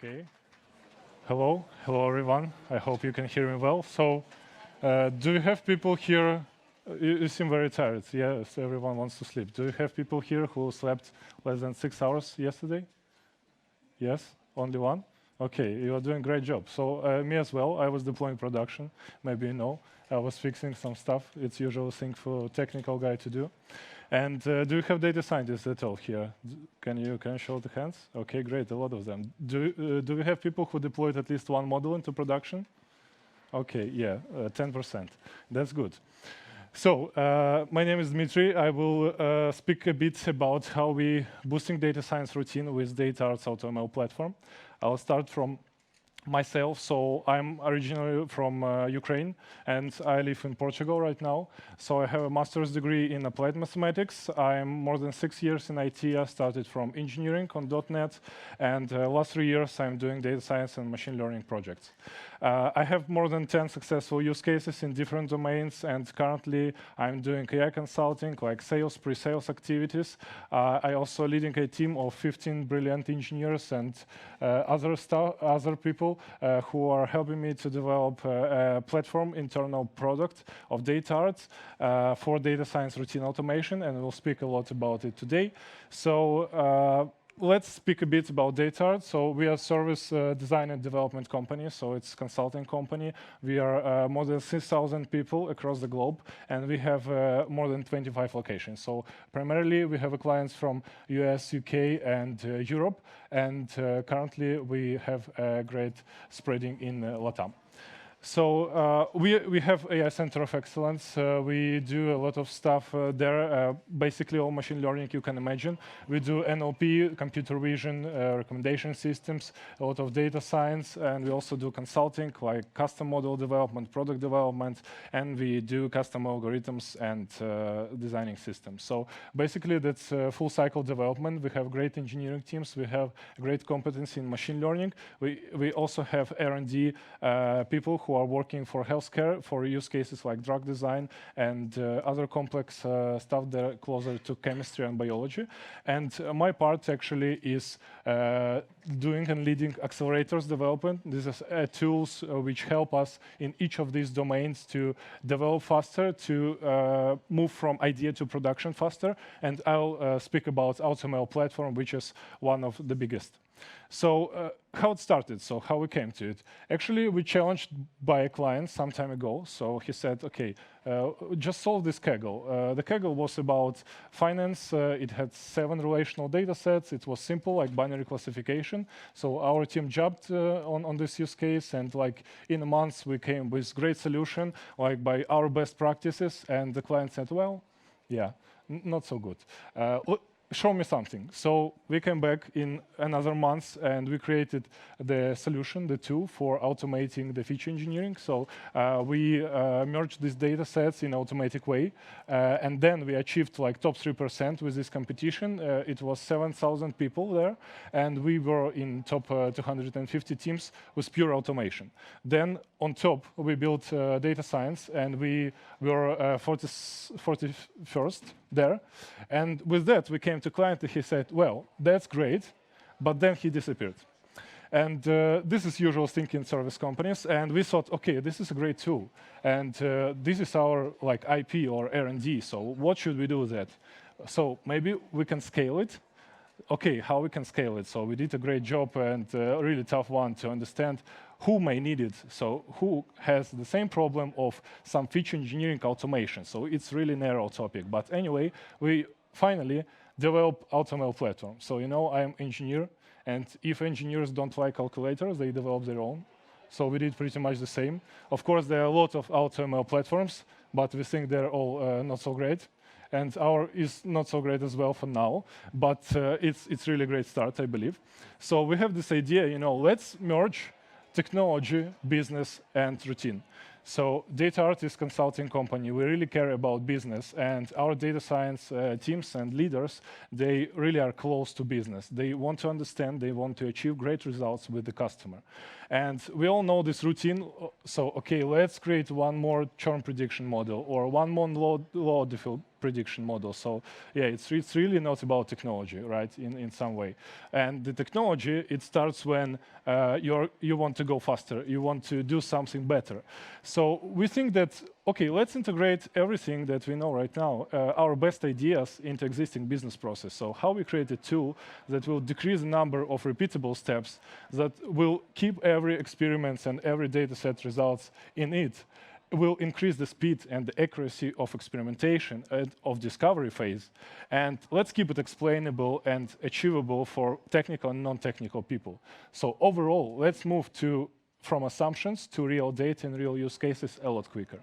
Okay. Hello everyone. I hope you can hear me well. So, do you have people here? You seem very tired. Yes, everyone wants to sleep. Do you have people here who slept less than 6 hours yesterday? Yes, only one? Okay, you are doing a great job. So me as well, I was deploying production, maybe you know. I was fixing some stuff. It's usual thing for a technical guy to do. And do you have data scientists at all here? Can you show the hands? Okay, great, a lot of them. Do we have people who deployed at least one model into production? Okay, yeah, 10%. That's good. So, my name is Dmitry. I will speak a bit about how we boosting data science routine with DataArt's AutoML platform. I'll start from myself. So I'm originally from Ukraine, and I live in Portugal right now. So I have a master's degree in applied mathematics. I'm more than 6 years in IT. I started from engineering on .NET, and last 3 years I'm doing data science and machine learning projects. I have more than 10 successful use cases in different domains, and currently I'm doing AI consulting, like sales, pre-sales activities. I also leading a team of 15 brilliant engineers and other people who are helping me to develop a platform, internal product of DataArt's for data science routine automation, and we'll speak a lot about it today. So let's speak a bit about DataArt. So we are a service design and development company, so it's a consulting company. We are more than 6,000 people across the globe, and we have more than 25 locations. So primarily we have clients from US, UK, and Europe, and currently we have a great spreading in LATAM. So we have AI Center of Excellence. We do a lot of stuff there, basically all machine learning you can imagine. We do NLP, computer vision, recommendation systems, a lot of data science, and we also do consulting like custom model development, product development, and we do custom algorithms and designing systems. So basically that's full cycle development. We have great engineering teams. We have great competence in machine learning. We also have R&D people who are working for healthcare for use cases like drug design and other complex stuff that are closer to chemistry and biology. And my part actually is doing and leading accelerators development. These are tools which help us in each of these domains to develop faster, to move from idea to production faster. And I'll speak about AutoML platform, which is one of the biggest. So how it started, so how we came to it. Actually, we challenged by a client some time ago. So he said, okay, just solve this Kaggle. The Kaggle was about finance. It had 7 relational data sets. It was simple, like binary classification. So our team jumped on this use case, and like in a month, we came with great solution, like by our best practices. And the client said, well, yeah, not so good. Show me something. So we came back in another month and we created the solution, the tool for automating the feature engineering. So we merged these data sets in an automatic way. And then we achieved like top 3% with this competition. It was 7,000 people there. And we were in top 250 teams with pure automation. Then on top, we built data science, and we were 41st there. And with that, we came to client, and he said, well, that's great, but then he disappeared. And this is usual thinking in service companies. And we thought, okay, this is a great tool. And this is our like IP or R&D. So what should we do with that? So maybe we can scale it. Okay, how we can scale it? So we did a great job and a really tough one to understand who may need it. So who has the same problem of some feature engineering automation. So it's really narrow topic. But anyway, we finally develop AutoML platform. So you know, I'm engineer, and if engineers don't like calculators, they develop their own. So we did pretty much the same. Of course, there are a lot of AutoML platforms, but we think they're all not so great. And our is not so great as well for now, but it's really a great start, I believe. So we have this idea, you know, let's merge technology, business, and routine. So DataArt is a consulting company. We really care about business, and our data science teams and leaders, they really are close to business. They want to understand, they want to achieve great results with the customer. And we all know this routine. So, okay, let's create one more churn prediction model or one more load prediction model. So yeah, it's really not about technology, right, in some way. And the technology, it starts when you want to go faster, you want to do something better. So we think that, okay, let's integrate everything that we know right now, our best ideas, into existing business process. So how we create a tool that will decrease the number of repeatable steps, that will keep every experiment and every data set results in it, will increase the speed and the accuracy of experimentation and of discovery phase. And let's keep it explainable and achievable for technical and non-technical people. So overall, let's move from assumptions to real data and real use cases a lot quicker.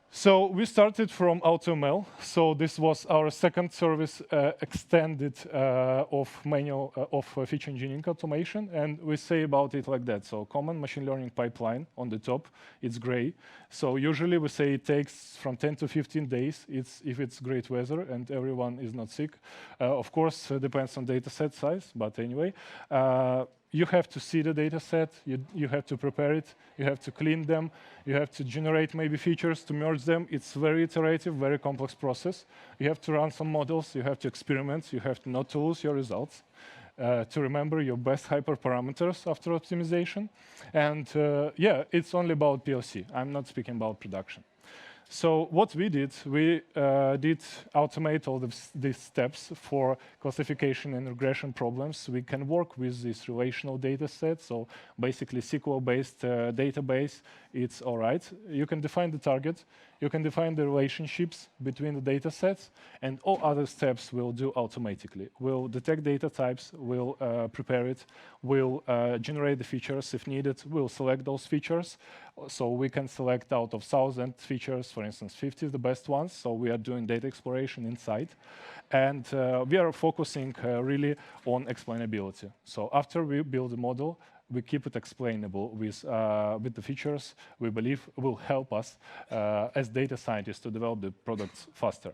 So we started from AutoML. So this was our second service extended of feature engineering automation, and we say about it like that. So common machine learning pipeline on the top, it's gray. So usually we say it takes from 10 to 15 days. If it's great weather and everyone is not sick. Of course, it depends on data set size, but anyway. You have to see the data set, you have to prepare it, you have to clean them, you have to generate maybe features to merge them. It's very iterative, very complex process. You have to run some models, you have to experiment, you have to not to lose your results, to remember your best hyperparameters after optimization. And yeah, it's only about POC. I'm not speaking about production. So what we did automate all these steps for classification and regression problems. We can work with this relational data set, so basically SQL-based database, it's all right. You can define the target, you can define the relationships between the data sets, and all other steps we'll do automatically. We'll detect data types, we'll prepare it, we'll generate the features if needed, we'll select those features. So we can select out of 1,000 features, for instance, 50 is the best ones. So we are doing data exploration inside. And we are focusing really on explainability. So after we build a model, we keep it explainable with the features we believe will help us as data scientists to develop the products faster.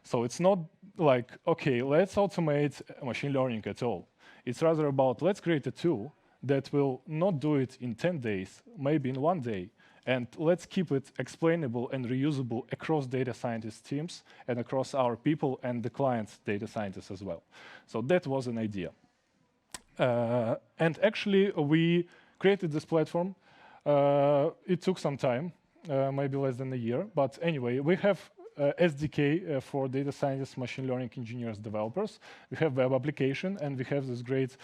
So it's not like, okay, let's automate machine learning at all. It's rather about, let's create a tool that will not do it in 10 days, maybe in 1 day. And let's keep it explainable and reusable across data scientist teams and across our people and the client's data scientists as well. So that was an idea. And actually, we created this platform. It took some time, maybe less than a year. But anyway, we have SDK for data scientists, machine learning engineers, developers. We have web application, and we have this great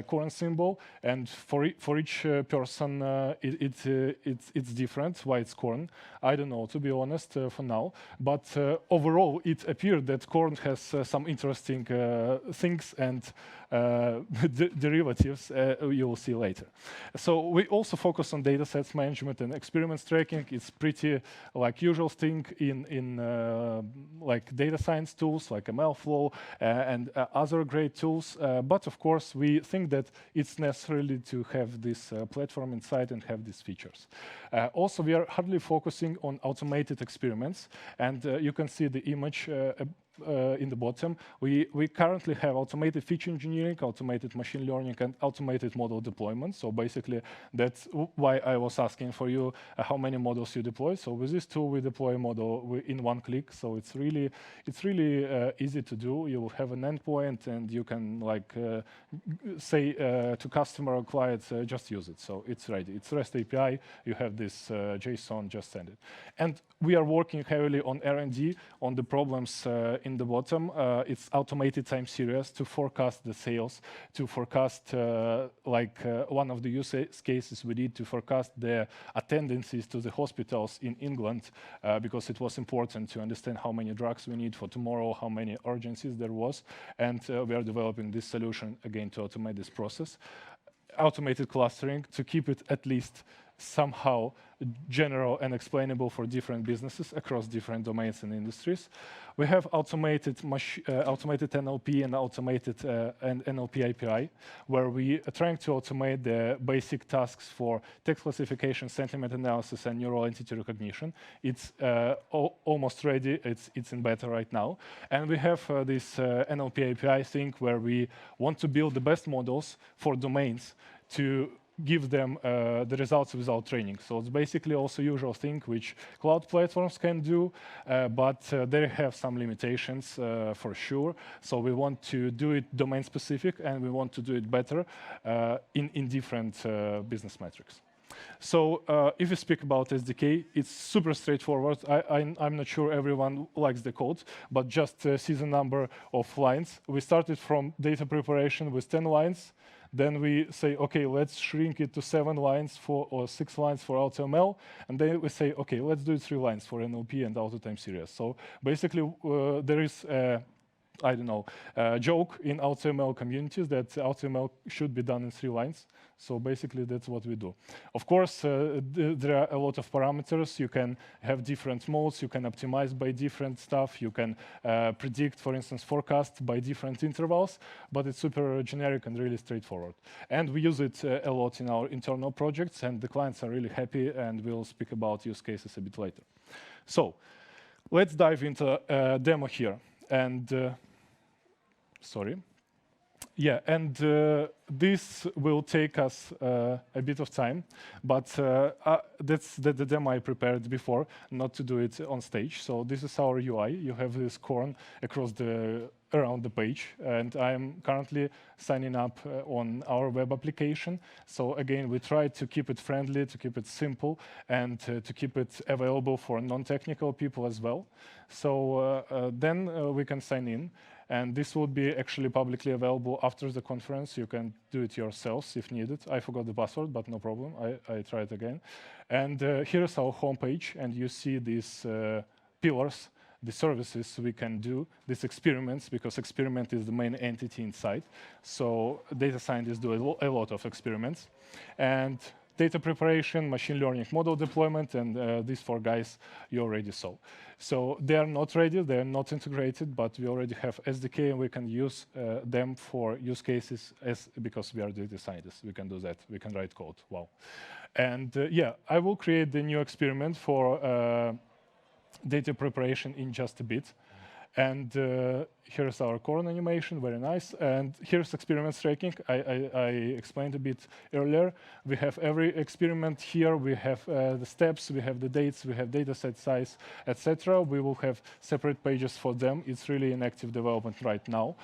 corn symbol. And for each person, it's different why it's corn. I don't know, to be honest, for now. But overall, it appeared that corn has some interesting things and derivatives you will see later. So we also focus on data sets management and experiments tracking. It's pretty like usual thing in like data science tools like MLflow and other great tools. But of course, we think that it's necessary to have this platform inside and have these features. Also, we are hardly focusing on automated experiments. And you can see the image in the bottom. We currently have automated feature engineering, automated machine learning, and automated model deployment. So basically, that's why I was asking for you how many models you deploy. So with this tool, we deploy a model in one click. So it's really easy to do. You will have an endpoint, and you can like say to customer or client, just use it. So it's ready. It's REST API. You have this JSON, just send it. And we are working heavily on R&D on the problems in the bottom. It's automated time series to forecast the sales, to forecast one of the use cases we did to forecast the attendances to the hospitals in England because it was important to understand how many drugs we need for tomorrow, how many urgencies there was. And we are developing this solution again to automate this process. Automated clustering to keep it at least somehow general and explainable for different businesses across different domains and industries. We have automated NLP and automated NLP API, where we are trying to automate the basic tasks for text classification, sentiment analysis, and neural entity recognition. It's almost ready. It's in beta right now. And we have this NLP API thing where we want to build the best models for domains to give them the results without training. So it's basically also usual thing which cloud platforms can do, but they have some limitations for sure. So we want to do it domain specific, and we want to do it better in different business metrics. So if we speak about SDK, it's super straightforward. I'm not sure everyone likes the code, but just see the number of lines. We started from data preparation with 10 lines. Then we say, OK, let's shrink it to 7 lines or 6 lines for AutoML. And then we say, OK, let's do 3 lines for NLP and auto time series. So basically, there is I don't know, joke in AutoML communities that AutoML should be done in 3 lines. So basically, that's what we do. Of course, there are a lot of parameters. You can have different modes. You can optimize by different stuff. You can predict, for instance, forecast by different intervals. But it's super generic and really straightforward. And we use it a lot in our internal projects. And the clients are really happy. And we'll speak about use cases a bit later. So let's dive into a demo here. And sorry. Yeah, and this will take us a bit of time, but that's the demo I prepared before, not to do it on stage. So this is our UI. You have this corn across around the page, and I'm currently signing up on our web application. So again, we try to keep it friendly, to keep it simple, and to keep it available for non-technical people as well. So then we can sign in. And this will be actually publicly available after the conference. You can do it yourselves if needed. I forgot the password, but no problem. I try it again. And here's our homepage. And you see these pillars, the services we can do, these experiments, because experiment is the main entity inside. So data scientists do a lot of experiments. And data preparation, machine learning model deployment, and these 4 guys you already saw. So they are not ready, they are not integrated, but we already have SDK, and we can use them for use cases because we are data scientists. We can do that. We can write code. Wow. And yeah, I will create the new experiment for data preparation in just a bit. And here's our corn animation, very nice. And here's experiment tracking. I explained a bit earlier. We have every experiment here. We have the steps, we have the dates, we have data set size, etc. We will have separate pages for them. It's really in active development right now.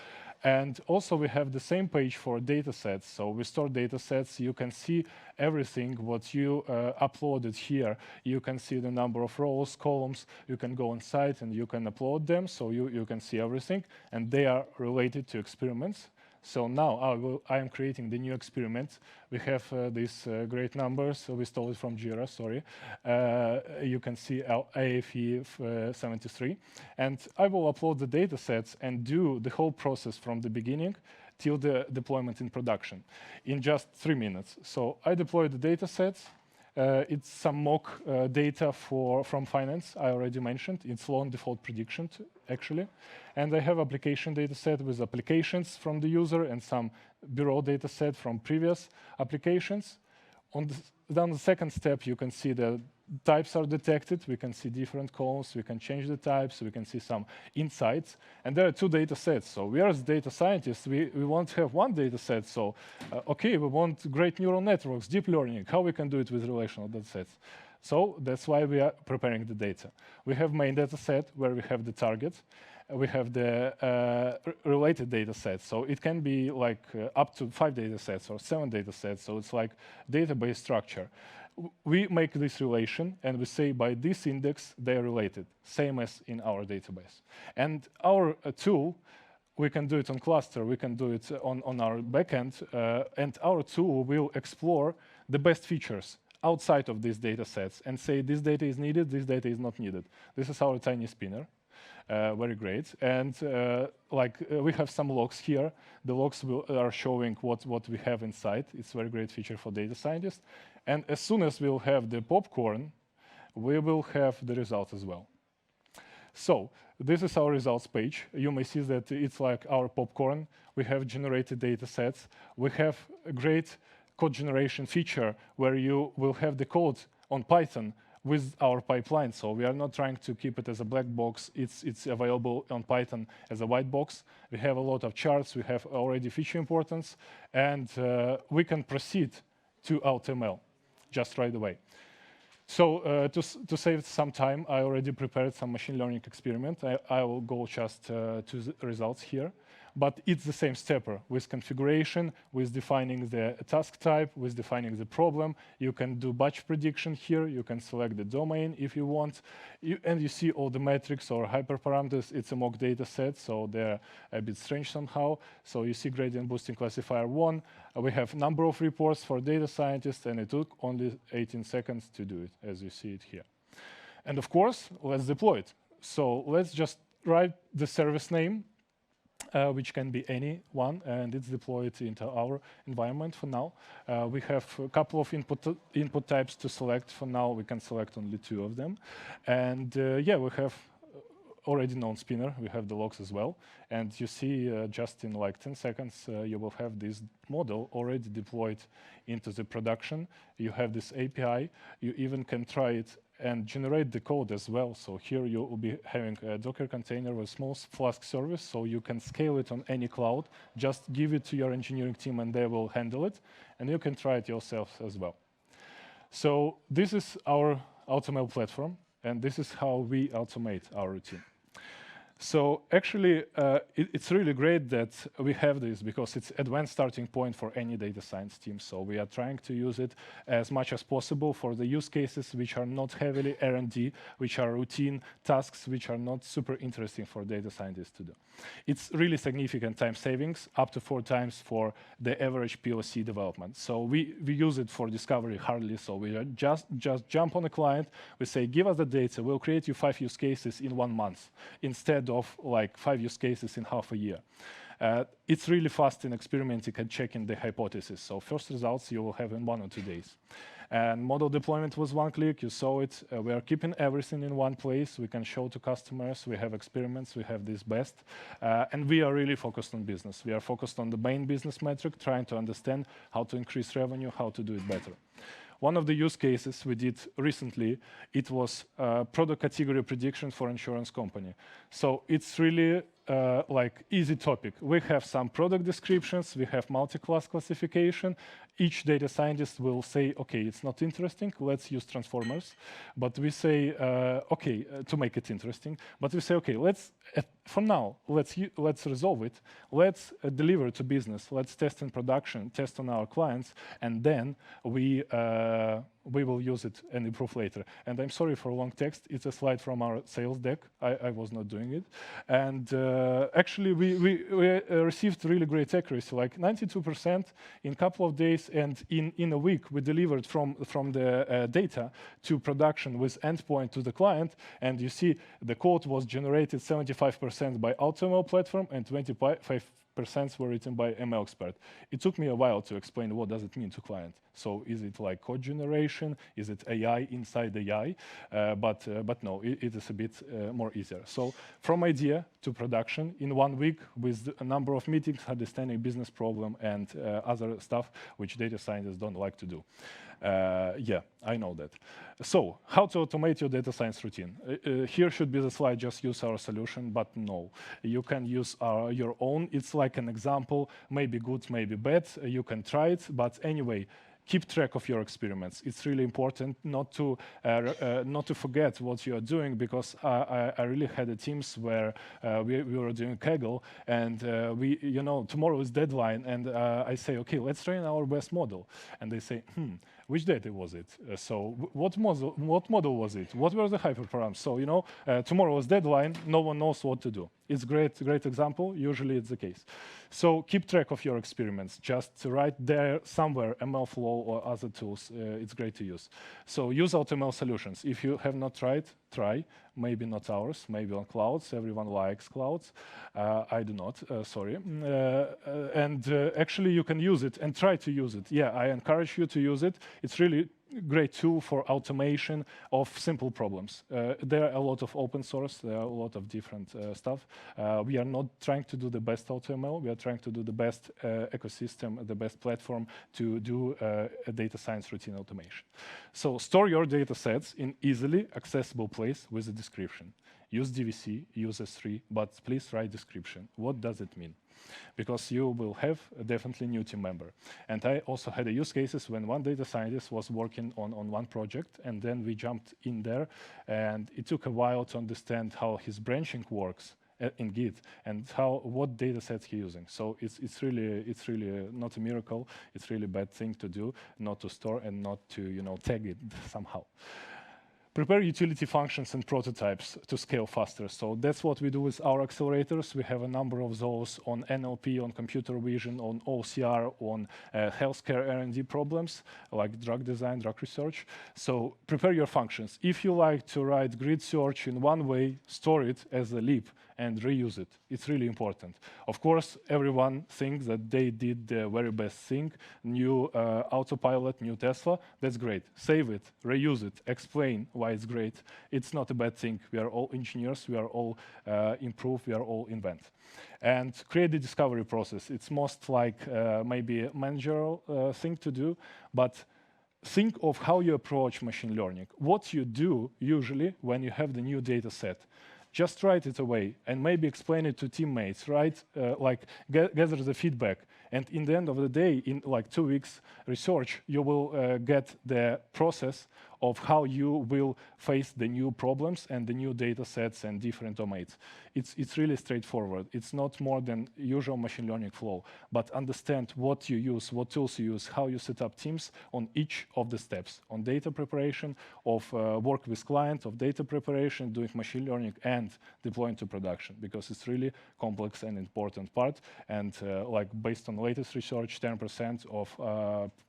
And also, we have the same page for data sets. So we store data sets. You can see everything what you uploaded here. You can see the number of rows, columns. You can go on site and you can upload them. So you can see everything. And they are related to experiments. So now I am creating the new experiment. We have these great numbers. So we stole it from Jira, sorry. You can see AFE 73. And I will upload the data sets and do the whole process from the beginning till the deployment in production in just 3 minutes. So I deploy the data sets. It's some mock data from finance, I already mentioned. It's loan default prediction, actually. And I have application data set with applications from the user and some bureau data set from previous applications. Down the second step, you can see the types are detected. We can see different columns. We can change the types. We can see some insights. And there are 2 data sets. So we as data scientists, we want to have 1 data set. So, OK, we want great neural networks, deep learning. How we can do it with relational data sets? So that's why we are preparing the data. We have main data set where we have the target. We have the related data sets. So it can be like up to 5 data sets or 7 data sets. So it's like database structure. We make this relation, and we say by this index, they are related, same as in our database. And our tool, we can do it on cluster. We can do it on our backend. And our tool will explore the best features outside of these data sets and say this data is needed, this data is not needed. This is our tiny spinner. Very great. And we have some logs here. The logs are showing what we have inside. It's a very great feature for data scientists. And as soon as we'll have the popcorn, we will have the results as well. So this is our results page. You may see that it's like our popcorn. We have generated data sets. We have a great code generation feature where you will have the code on Python with our pipeline. So we are not trying to keep it as a black box. It's available on Python as a white box. We have a lot of charts. We have already feature importance. And we can proceed to AutoML just right away. So to save some time, I already prepared some machine learning experiment. I will go just to the results here. But it's the same stepper with configuration, with defining the task type, with defining the problem. You can do batch prediction here. You can select the domain if you want. And you see all the metrics or hyperparameters. It's a mock data set, so they're a bit strange somehow. So you see gradient boosting classifier 1. We have number of reports for data scientists, and it took only 18 seconds to do it, as you see it here. And of course, let's deploy it. So let's just write the service name, which can be any one, and it's deployed into our environment for now. We have a couple of input types to select. For now, we can select only 2 of them. And yeah, we have already known spinner. We have the logs as well. And you see, just in like 10 seconds, you will have this model already deployed into the production. You have this API. You even can try it and generate the code as well. So here you will be having a Docker container with small Flask service, so you can scale it on any cloud. Just give it to your engineering team and they will handle it. And you can try it yourself as well. So this is our AutoML platform, and this is how we automate our routine. So actually, it's really great that we have this because it's advanced starting point for any data science team. So we are trying to use it as much as possible for the use cases which are not heavily R&D, which are routine tasks, which are not super interesting for data scientists to do. It's really significant time savings, up to 4 times for the average POC development. So we use it for discovery hardly. So we just jump on a client, we say, give us the data, we'll create you 5 use cases in 1 month, instead of like 5 use cases in half a year. It's really fast in experimenting and checking the hypothesis. So first results you will have in 1 or 2 days. And model deployment was 1 click, you saw it. We are keeping everything in one place. We can show to customers, we have experiments, we have this best. And we are really focused on business. We are focused on the main business metric, trying to understand how to increase revenue, how to do it better. One of the use cases we did recently, it was product category prediction for insurance company. So it's really like easy topic. We have some product descriptions, we have multi-class classification. Each data scientist will say, okay, it's not interesting, let's use transformers. But we say, okay, to make it interesting. But we say, okay, let's, for now, let's resolve it. Let's deliver to business. Let's test in production, test on our clients, and then we will use it and improve later. And I'm sorry for a long text. It's a slide from our sales deck. I was not doing it. And actually, we received really great accuracy, like 92% in a couple of days. And in a week, we delivered from the data to production with endpoint to the client. And you see the code was generated 75% by AutoML platform and 25% were written by ML expert. It took me a while to explain what does it mean to client. So is it like code generation? Is it AI inside AI? But no, it is a bit more easier. So from idea to production in 1 week with a number of meetings, understanding business problem and other stuff which data scientists don't like to do. Yeah, I know that. So how to automate your data science routine? Here should be the slide, just use our solution, but no. You can use your own. It's like an example, maybe good, maybe bad. You can try it, but anyway, keep track of your experiments. It's really important not to forget what you are doing, because I really had teams where we were doing Kaggle, and tomorrow is deadline, and I say, okay, let's train our best model, and they say, which data was it? So what model was it? What were the hyperparameters? So tomorrow is deadline. No one knows what to do. It's great example. Usually it's the case. So keep track of your experiments. Just write there somewhere MLflow or other tools. It's great to use. So use AutoML solutions. If you have not tried, try. Maybe not ours. Maybe on clouds. Everyone likes clouds. I do not. Sorry. And actually, you can use it and try to use it. Yeah, I encourage you to use it. It's really great tool for automation of simple problems. There are a lot of open source, there are a lot of different stuff. We are not trying to do the best AutoML, we are trying to do the best ecosystem, the best platform to do a data science routine automation. So store your data sets in easily accessible place with a description. Use DVC, use S3, but please write description. What does it mean? because you will have a definitely new team member. And I also had a use cases when one data scientist was working on one project, and then we jumped in there, and it took a while to understand how his branching works in Git and what data sets he's using. So it's really not a miracle. It's really a bad thing to do, not to store and not to tag it somehow. Prepare utility functions and prototypes to scale faster. So that's what we do with our accelerators. We have a number of those on NLP, on computer vision, on OCR, on healthcare R&D problems, like drug design, drug research. So prepare your functions. If you like to write grid search in one way, store it as a lib and reuse it. It's really important. Of course, everyone thinks that they did the very best thing, new autopilot, new Tesla. That's great. Save it, reuse it, explain why it's great. It's not a bad thing. We are all engineers. We are all improve. We are all invent. And create the discovery process. It's most like maybe a managerial thing to do, but think of how you approach machine learning. What you do usually when you have the new data set. Just write it away and maybe explain it to teammates, right? Gather the feedback. And in the end of the day, in like 2 weeks research, you will get the process of how you will face the new problems and the new data sets and different domains. It's really straightforward. It's not more than usual machine learning flow, but understand what you use, what tools you use, how you set up teams on each of the steps, on data preparation, of work with client, of data preparation, doing machine learning and deploying to production, because it's really complex and important part. And like based on latest research, 10% of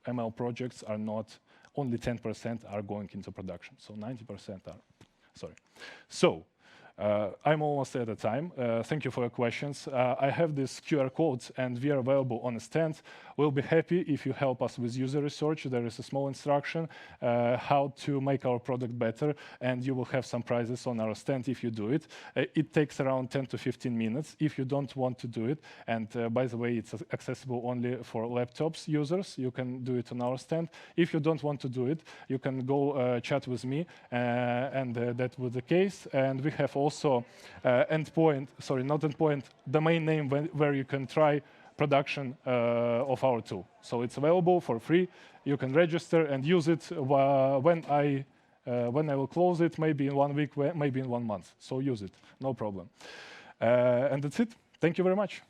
ML projects are not, only 10% are going into production. So 90% are, sorry. So I'm almost at the time. Thank you for your questions. I have this QR codes and we are available on a stand. We'll be happy if you help us with user research. There is a small instruction how to make our product better, and you will have some prizes on our stand if you do it. It takes around 10 to 15 minutes if you don't want to do it. And by the way, it's accessible only for laptops users. You can do it on our stand. If you don't want to do it, you can go chat with me, and that was the case. And we have also endpoint, sorry, not endpoint, domain name where you can try production of our tool. So it's available for free. You can register and use it when I will close it, maybe in 1 week, maybe in 1 month. So use it, no problem. And that's it. Thank you very much.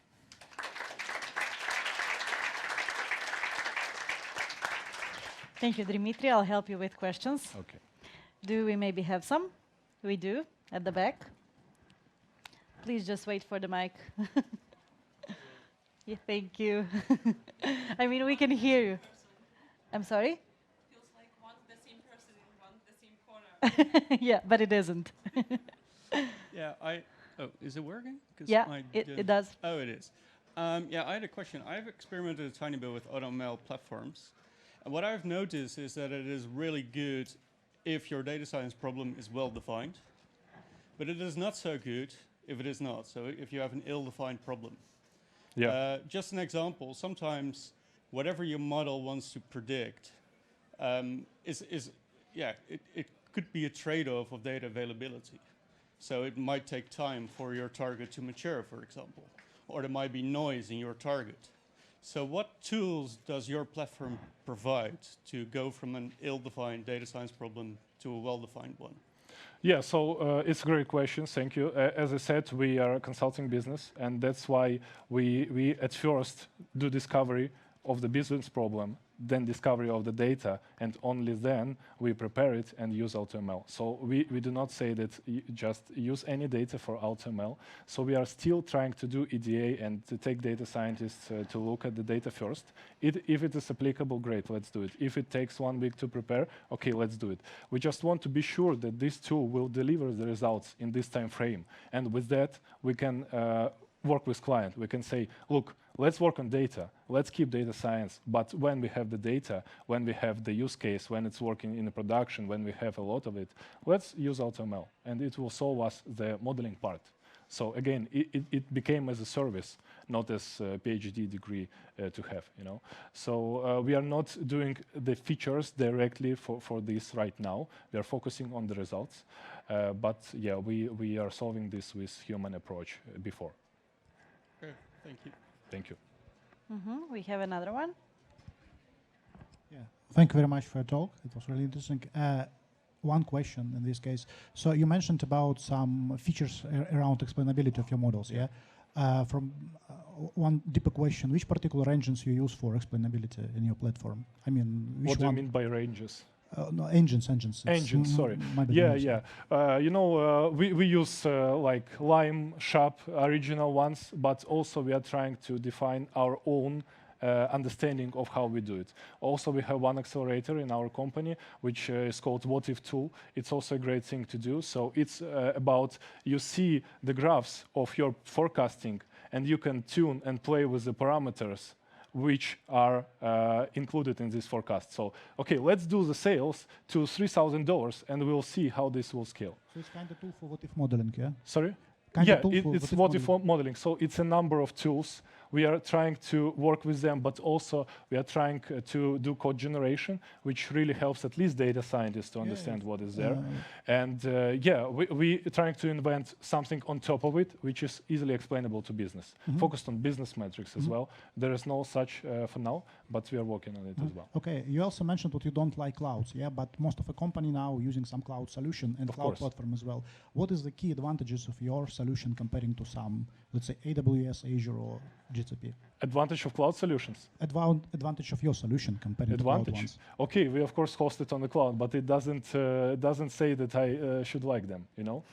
Thank you, Dmitry. I'll help you with questions. Okay. Do we maybe have some? We do, at the back. Please just wait for the mic. Yeah, thank you. I mean, we can hear you. I'm sorry? Feels like one's the same person in one's the same corner. Yeah, but it isn't. Yeah, oh, is it working? Yeah, it does. Oh, it is. Yeah, I had a question. I've experimented a tiny bit with AutoML platforms. And what I've noticed is that it is really good if your data science problem is well defined, but it is not so good if it is not. So if you have an ill-defined problem. Yeah. Just an example, sometimes whatever your model wants to predict it could be a trade-off of data availability. So it might take time for your target to mature, for example, or there might be noise in your target. So what tools does your platform provide to go from an ill-defined data science problem to a well-defined one? Yeah, so it's a great question. Thank you. As I said, we are a consulting business, and that's why we at first do discovery of the business problem, then discovery of the data, and only then we prepare it and use AutoML. So we do not say that you just use any data for AutoML. So we are still trying to do EDA and to take data scientists to look at the data first. If it is applicable, great, let's do it. If it takes 1 week to prepare, okay, let's do it. We just want to be sure that this tool will deliver the results in this time frame. And with that, we can work with client. We can say, look, let's work on data. Let's keep data science. But when we have the data, when we have the use case, when it's working in the production, when we have a lot of it, let's use AutoML. And it will solve us the modeling part. So again, it became as a service, not as a PhD degree to have, you know. So we are not doing the features directly for this right now. We are focusing on the results. But yeah, we are solving this with human approach before. Okay, thank you. Thank you. We have another one. Yeah. Thank you very much for your talk. It was really interesting. One question in this case. So you mentioned about some features around explainability of your models, yeah? From one deeper question, which particular engines you use for explainability in your platform? I mean, which What do you one? mean by ranges? No, engines. It's Engines, sorry. my bad, Yeah, engines. yeah. We use like Lime, Sharp, original ones, but also we are trying to define our own understanding of how we do it. Also, we have one accelerator in our company, which is called What If Tool. It's also a great thing to do. So it's about you see the graphs of your forecasting, and you can tune and play with the parameters which are included in this forecast. So, okay, let's do the sales to $3,000, and we'll see how this will scale. So it's kind of tool for what if modeling, yeah? Sorry? Kind Yeah, of tool for it's what if modeling. So it's a number of tools. We are trying to work with them, but also we are trying to do code generation, which really helps at least data scientists to understand what is there. And yeah, we are trying to invent something on top of it, which is easily explainable to business, focused on business metrics as well. There is no such for now, but we are working on it as well. Okay, you also mentioned that you don't like clouds, yeah, but most of a company now using some cloud solution and cloud platform as well. What is the key advantages of your solution comparing to some, let's say, AWS, Azure, or GCP? Advantage of cloud solutions? Advantage of your solution compared to cloud ones. Okay, we of course host it on the cloud, but it doesn't say that I should like them, you know?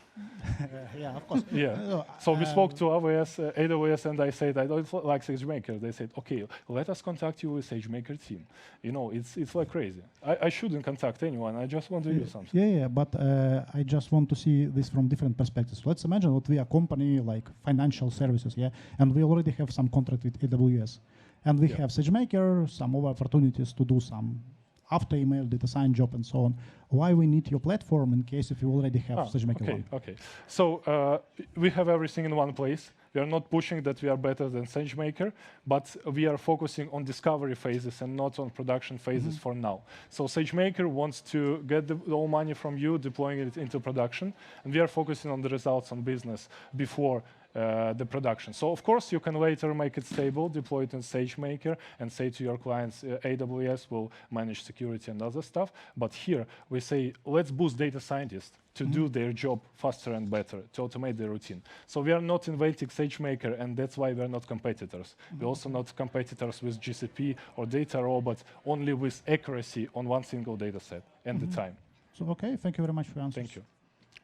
Yeah, of course. Yeah. So we spoke to AWS, and I said I don't like SageMaker. They said, okay, let us contact you with SageMaker team. You know, it's like crazy. I shouldn't contact anyone. I just want to use something. Yeah, but I just want to see this from different perspectives. Let's imagine that we are a company like financial services, yeah, and we already have some contract with AWS, and we have SageMaker, some other opportunities to do some after email, data science job, and so on. Why we need your platform in case if you already have SageMaker one? Okay. So we have everything in one place. We are not pushing that we are better than SageMaker, but we are focusing on discovery phases and not on production phases for now. So SageMaker wants to get all money from you, deploying it into production, and we are focusing on the results on business before the production. So of course you can later make it stable, deploy it in SageMaker, and say to your clients, AWS will manage security and other stuff. But here we say, let's boost data scientists to do their job faster and better, to automate their routine. So we are not inventing SageMaker, and that's why we are not competitors. We're also not competitors with GCP or DataArt's, but only with accuracy on one single data set and the time. So okay, thank you very much for your answers. Thank you.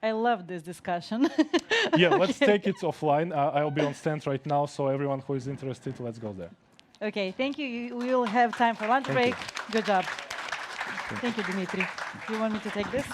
I love this discussion. Yeah, let's take it offline. I'll be on stand right now, so everyone who is interested, let's go there. Okay, thank you. We will have time for lunch break. Good job. Thank you, Dmitry. Do you want me to take this?